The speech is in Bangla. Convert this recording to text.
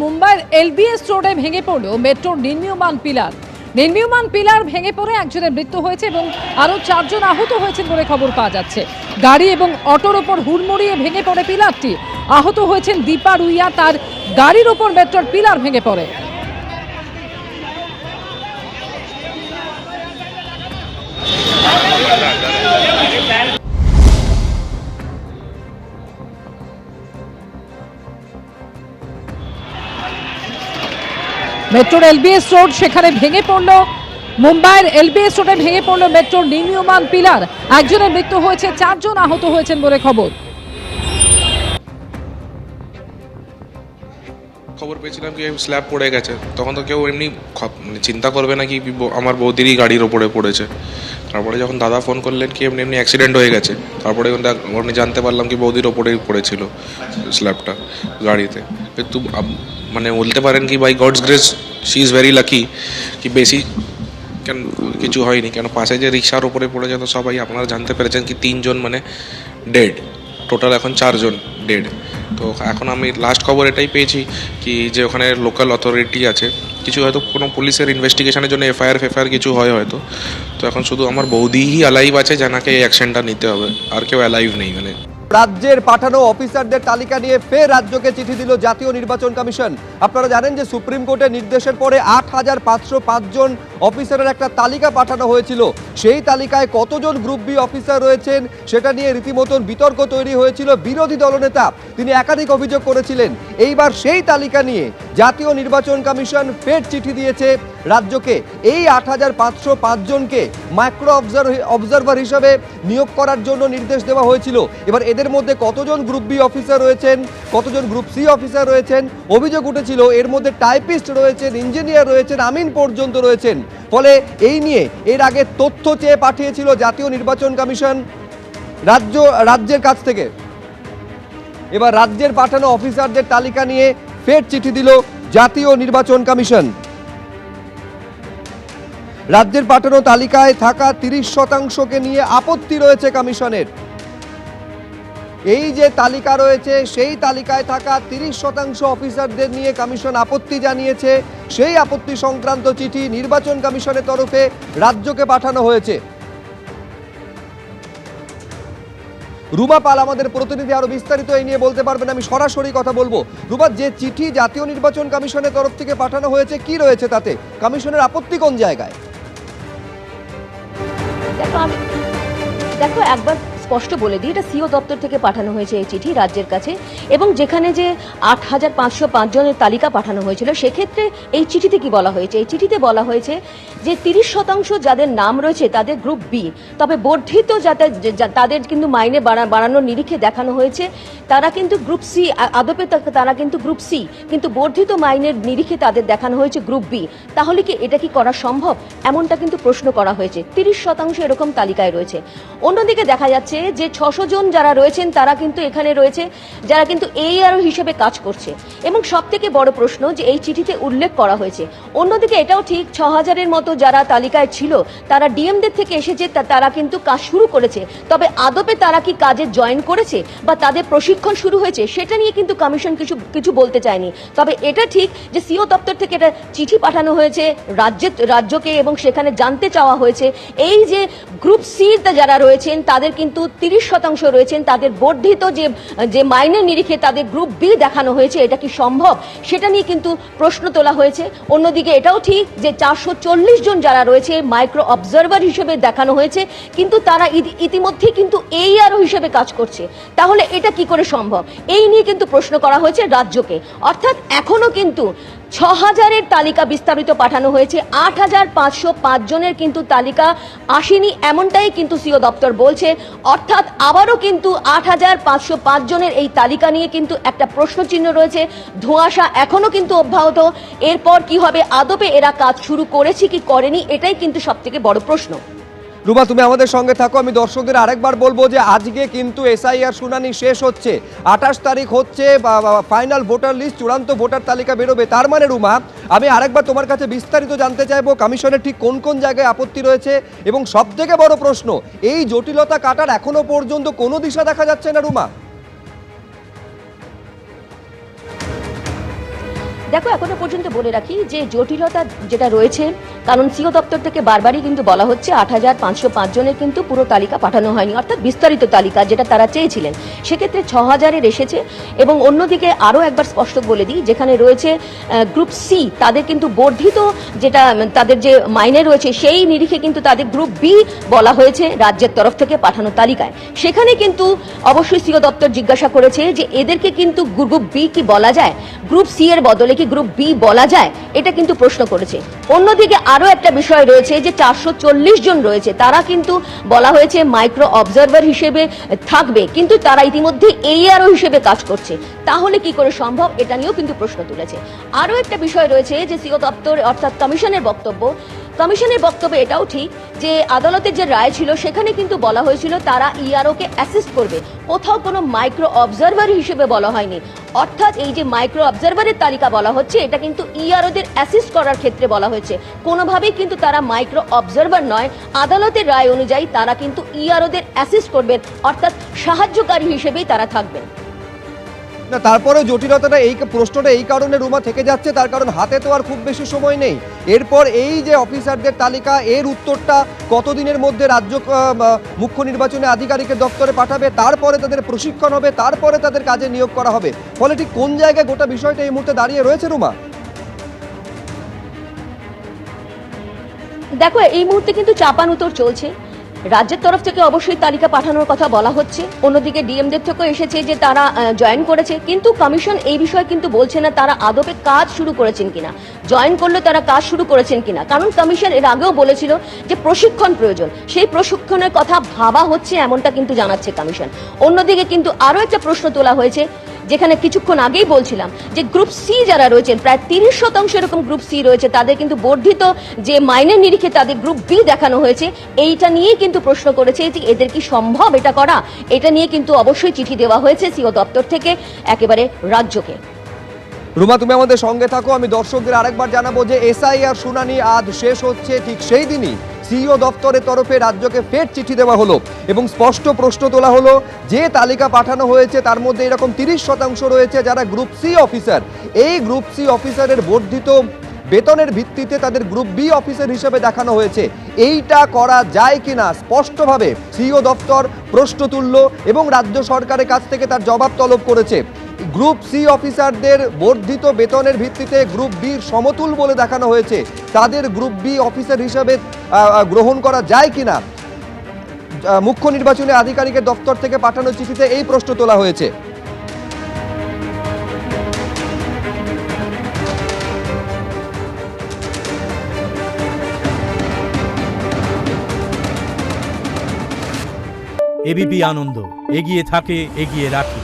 মুম্বাইয়ের এলবিএস রোডে ভেঙে পড়ল মেট্রোর নির্মীয়মান পিলার ভেঙে পড়ে একজনের মৃত্যু হয়েছে এবং আরও 4 জন আহত হয়েছেন বলে খবর পাওয়া যাচ্ছে। গাড়ি এবং অটোর ওপর হুড়মুড়িয়ে ভেঙে পড়ে পিলারটি। আহত হয়েছেন দীপা রুইয়া, তার গাড়ির ওপর মেট্রোর পিলার ভেঙে পড়ে। মেট্রোর এলবিএস রোড, সেখানে ভেঙে পড়ল মুম্বাইয়ের এলবিএস রোডে ভেঙে পড়ল মেট্রোর নির্মীয়মান পিলার। একজনের মৃত্যু হয়েছে, 4 জন আহত হয়েছেন বলে খবর পেয়েছিলাম কি স্ল্যাব পড়ে গেছে, তখন তো কেউ এমনি চিন্তা করবে না কি আমার বৌদিরই গাড়ির ওপরে পড়েছে। তারপরে যখন দাদা ফোন করলেন কি এমনি এমনি অ্যাক্সিডেন্ট হয়ে গেছে, তারপরে জানতে পারলাম কি বৌদির ওপরেই পড়েছিল স্ল্যাবটা গাড়িতে। কিন্তু মানে বলতে পারেন কি by God's grace she is very lucky কি বেশি কেন কিছু হয়নি। কেন পাশে যে রিক্সার ওপরে পড়েছে তো সবাই আপনারা জানতে পেরেছেন কি 3 জন মানে ডেড, টোটাল এখন 4 জন ডেড। তো এখন আমি লাস্ট খবর এটাই পেয়েছি কি যে ওখানে লোকাল অথরিটি আছে, কিছু হয়তো কোনো পুলিশের ইনভেস্টিগেশনের জন্য এফআইআর কিছু হয় হয়তো। তো এখন শুধু আমার বৌদিই অ্যালাইভ আছে, জানাকে এই অ্যাকশনটা নিতে হবে, আর কেউ অ্যালাইভ নেই। মানে রাজ্যের পাঠানো অফিসারদের তালিকা নিয়ে ফের রাজ্যকে চিঠি দিল জাতীয় নির্বাচন কমিশন। আপনারা জানেন যে সুপ্রিম কোর্টের নির্দেশের পরে ৮৫০৫ জন অফিসারের একটা তালিকা পাঠানো হয়েছিল। সেই তালিকায় কতজন গ্রুপ বি অফিসার রয়েছেন সেটা নিয়ে রীতিমতন বিতর্ক তৈরি হয়েছিল। বিরোধী দলনেতা তিনি একাধিক অভিযোগ করেছিলেন। এইবার সেই তালিকা নিয়ে জাতীয় নির্বাচন কমিশন ফের চিঠি দিয়েছে রাজ্যকে। এই ৮৫০৫ জনকে মাইক্রো অবজারভার হিসাবে নিয়োগ করার জন্য নির্দেশ দেওয়া হয়েছিল। এবার এদের মধ্যে কতজন গ্রুপ বি অফিসার রয়েছেন, কতজন গ্রুপ সি অফিসার রয়েছেন, অভিযোগ উঠেছিল এর মধ্যে টাইপিস্ট রয়েছেন, ইঞ্জিনিয়ার রয়েছেন, আমিন পর্যন্ত রয়েছেন। ফলে এই নিয়ে এর আগে তথ্য চেয়ে পাঠিয়েছিল জাতীয় নির্বাচন কমিশন রাজ্যের কাছ থেকে। এবার রাজ্যের পাঠানো অফিসারদের তালিকা নিয়ে ফের চিঠি দিল জাতীয় নির্বাচন কমিশন। রাজ্যের পাঠানো তালিকায় থাকা ৩০% নিয়ে আপত্তি রয়েছে কমিশনের। এই যে তালিকা রয়েছে সেই তালিকায় থাকা ৩০% অফিসারদের নিয়ে কমিশন আপত্তি জানিয়েছে। সেই আপত্তি সংক্রান্ত চিঠি নির্বাচন কমিশনের তরফে রাজ্যকে পাঠানো হয়েছে। রুমা পাল আমাদের প্রতিনিধি আরো বিস্তারিত এই নিয়ে বলতে পারবেন। আমি সরাসরি কথা বলবো। রুমা, যে চিঠি জাতীয় নির্বাচন কমিশনের তরফ থেকে পাঠানো হয়েছে কি রয়েছে তাতে? কমিশনের আপত্তি কোন জায়গায়? দেখো একবার স্পষ্ট বলে দিই, এটা সিও দপ্তর থেকে পাঠানো হয়েছে এই চিঠি রাজ্যের কাছে, এবং যেখানে যে ৮৫০৫ জনের তালিকা পাঠানো হয়েছিল সেক্ষেত্রে এই চিঠিতে কি বলা হয়েছে? এই চিঠিতে বলা হয়েছে যে ৩০% যাদের নাম রয়েছে তাদের গ্রুপ বি, তবে বর্ধিত যাতে তাদের কিন্তু মাইনে বাড়ানোর নিরিখে দেখানো হয়েছে তারা কিন্তু গ্রুপ সি, আদপে তারা কিন্তু গ্রুপ সি, কিন্তু বর্ধিত মাইনের নিরিখে তাদের দেখানো হয়েছে গ্রুপ বি। তাহলে কি এটা কি করা সম্ভব? এমনটা কিন্তু প্রশ্ন করা হয়েছে। ৩০% এরকম তালিকায় রয়েছে। অন্যদিকে দেখা যাচ্ছে যে ৬০০ জন যারা রয়েছেন তারা কিন্তু এখানে রয়েছে যারা কিন্তু ARO হিসেবে কাজ করছে। এবং সব থেকে বড় প্রশ্ন যে এই চিঠিতে উল্লেখ করা হয়েছে, অন্যদিকে এটাও ঠিক ৬০০০-এর মতো যারা তালিকায় ছিল তারা ডিএমদের থেকে এসেছে, তারা কিন্তু কাজ শুরু করেছে, তবে আদপে তারা কি কাজে জয়েন করেছে বা তাদের প্রশিক্ষণ শুরু হয়েছে সেটা নিয়ে কিন্তু কমিশন কিছু বলতে চায়নি। তবে এটা ঠিক যে সিও দপ্তর থেকে এটা চিঠি পাঠানো হয়েছে রাজ্যকে, এবং সেখানে জানতে চাওয়া হয়েছে এই যে গ্রুপ সি যারা রয়েছেন তাদের কিন্তু ৩০% রয়েছেন, তাদের বর্ধিত যে মাইনের নিরিখে তাদের গ্রুপ বি দেখানো হয়েছে, এটা কি সম্ভব সেটা নিয়ে কিন্তু প্রশ্ন তোলা হয়েছে। অন্যদিকে এটাও ঠিক যে ৪৪০ জন যারা রয়েছে মাইক্রো অবজারভার হিসেবে দেখানো হয়েছে, কিন্তু তারা ইতিমধ্যে কিন্তু ARO হিসেবে কাজ করছে। তাহলে এটা কি করে সম্ভব? এই নিয়ে কিন্তু প্রশ্ন করা হয়েছে রাজ্যকে। অর্থাৎ এখনো কিন্তু ৬০০০-এর তালিকা বিস্তারিত পাঠানো হয়েছে, ৮৫০৫ জনের কিন্তু তালিকা আসেনি, এমনটাই কিন্তু সিও দপ্তর বলছে। অর্থাৎ আবারও কিন্তু ৮৫০৫ জনের এই তালিকা নিয়ে কিন্তু একটা প্রশ্নচিহ্ন রয়েছে, ধোঁয়াশা এখনো কিন্তু অব্যাহত। এরপর কি হবে? আদপে এরা কাজ শুরু করেছে কি করেনি, এটাই কিন্তু সব থেকে বড় প্রশ্ন। রুমা, তুমি আমাদের সঙ্গে থাকো। আমি দর্শকদের আরেকবার বলবো যে আজকে কিন্তু SIR শুনানি শেষ হচ্ছে, ২৮ তারিখ হচ্ছে ফাইনাল ভোটার লিস্ট, চূড়ান্ত ভোটার তালিকা বেরোবে। তার মানে রুমা, আমি আরেকবার তোমার কাছে বিস্তারিত জানতে চাইবো কমিশনের ঠিক কোন কোন জায়গায় আপত্তি রয়েছে, এবং সব থেকে বড় প্রশ্ন এই জটিলতা কাটার এখনো পর্যন্ত কোনো দিশা দেখা যাচ্ছে না রুমা। দেখো এখনো পর্যন্ত বলে রাখি যে জটিলতা যেটা রয়েছে, কারণ সিও দপ্তর থেকে বারবারই কিন্তু বলা হচ্ছে 8,505 জনের কিন্তু পুরো তালিকা পাঠানো হয়নি, অর্থাৎ বিস্তারিত তালিকা যেটা তারা চেয়েছিলেন, সেক্ষেত্রে 6,000-এর এসেছে। এবং অন্যদিকে আরও একবার স্পষ্ট বলে দিই, যেখানে রয়েছে গ্রুপ সি, তাদের কিন্তু বর্ধিত যেটা তাদের যে মাইনে রয়েছে সেই নিরিখে কিন্তু তাদের গ্রুপ বি বলা হয়েছে রাজ্যের তরফ থেকে পাঠানো তালিকায়। সেখানে কিন্তু অবশ্যই সিও দপ্তর জিজ্ঞাসা করেছে যে এদেরকে কিন্তু গ্রুপ বি কি বলা যায়, গ্রুপ সি এর বদলে কি গ্রুপ বি বলা যায়, এটা কিন্তু প্রশ্ন করেছে। অন্যদিকে আরো একটা বিষয় রয়েছে যে 440 জন রয়েছে, তারা কিন্তু বলা হয়েছে মাইক্রো অবজারভার হিসেবে থাকবে, কিন্তু তারা ইতিমধ্যে ARO হিসেবে কাজ করছে, তাহলে কি করে সম্ভব, এটা নিয়েও কিন্তু প্রশ্ন তুলেছে। আরো একটা বিষয় রয়েছে যে সিও দপ্তর অর্থাৎ কমিশনের বক্তব্য এটাও ঠিক যে আদালতের যে রায় ছিল সেখানে কিন্তু বলা হয়েছিল তারা ERO-কে অ্যাসিস্ট করবে, কোথাও কোনো মাইক্রো অবজারভার হিসেবে বলা হয়নি। অর্থাৎ এই যে মাইক্রো অবজারভারের তালিকা বলা হচ্ছে, এটা কিন্তু ERO-দের অ্যাসিস্ট করার ক্ষেত্রে বলা হয়েছে, কোনোভাবেই কিন্তু তারা মাইক্রো অবজারভার নয়। আদালতের রায় অনুযায়ী তারা কিন্তু ERO-দের অ্যাসিস্ট করবেন, অর্থাৎ সাহায্যকারী হিসেবেই তারা থাকবেন। না, তারপরে জটিলতাটা এই প্রশ্নটা এই কারণে রুমা থেকে যাচ্ছে, তার কারণ হাতে তো আর খুব বেশি সময় নেই। এরপর এই যে অফিসারদের তালিকা, এর উত্তরটা কতদিনের মধ্যে রাজ্য মুখ্য নির্বাচনী আধিকারিকের দপ্তরে পাঠাবে, তারপরে তাদের প্রশিক্ষণ হবে, তারপরে তাদের কাজে নিয়োগ করা হবে। ফলে ঠিক কোন জায়গায় গোটা বিষয়টা এই মুহূর্তে দাঁড়িয়ে রয়েছে রুমা? দেখো এই মুহূর্তে কিন্তু চাপানুতর চলছে, রাজ্যের তরফ থেকে অবশ্যই তালিকা পাঠানোর কথা বলা হচ্ছে, অন্যদিকে ডিএমদের থেকেও এসেছে যে তারা জয়েন করেছে, কিন্তু কমিশন এই বিষয়ে কিন্তু বলছে না তারা আদপে কাজ শুরু করেছেন কিনা, জয়েন করলে তারা কাজ শুরু করেছেন কিনা। কারণ কমিশন এর আগেও বলেছিল যে প্রশিক্ষণ প্রয়োজন, সেই প্রশিক্ষণের কথা ভাবা হচ্ছে এমনটা কিন্তু জানাচ্ছে কমিশন। অন্যদিকে কিন্তু আরো একটা প্রশ্ন তোলা হয়েছে, যেখানে কিছুক্ষণ আগেই বলছিলাম যে গ্রুপ সি যারা রয়েছেন, প্রায় 30% এরকম গ্রুপ সি রয়েছে, তাদের কিন্তু বর্ধিত যে মাইনের নিরিখে তাদের গ্রুপ বি দেখানো হয়েছে, এইটা নিয়েই কিন্তু প্রশ্ন করেছে যে এদের কি সম্ভব এটা করা। এটা নিয়ে কিন্তু অবশ্যই চিঠি দেওয়া হয়েছে সিও দপ্তর থেকে একেবারে রাজ্যকে। রুমা, তুমি আমাদের সঙ্গে থাকো। আমি দর্শকদের আরেকবার জানাবো যে SIR শুনানি আজ শেষ হচ্ছে, ঠিক সেই দিনই সিইও দপ্তরের তরফে রাজ্যকে ফের চিঠি দেওয়া হলো এবং স্পষ্ট প্রশ্ন তোলা হলো যে তালিকা পাঠানো হয়েছে তার মধ্যে এরকম 30% রয়েছে যারা গ্রুপ সি অফিসার। এই গ্রুপ সি অফিসারের বর্ধিত বেতনের ভিত্তিতে তাদের গ্রুপ বি অফিসার হিসেবে দেখানো হয়েছে। এইটা করা যায় কিনা স্পষ্টভাবে সিইও দপ্তর প্রশ্ন তুলল এবং রাজ্য সরকারের কাছ থেকে তার জবাব তলব করেছে। গ্রুপ সি অফিসারদের বর্ধিত বেতনের ভিত্তিতে গ্রুপ বির সমতুল বলে দেখানো হয়েছে, তাদের গ্রুপ বি অফিসার হিসেবে গ্রহণ করা যায় কিনা মুখ্য নির্বাচনী আধিকারিকের দপ্তর থেকে পাঠানো চিঠিতে এই প্রশ্ন তোলা হয়েছে। এবিপি আনন্দ, এগিয়ে থাকে, এগিয়ে রাখে।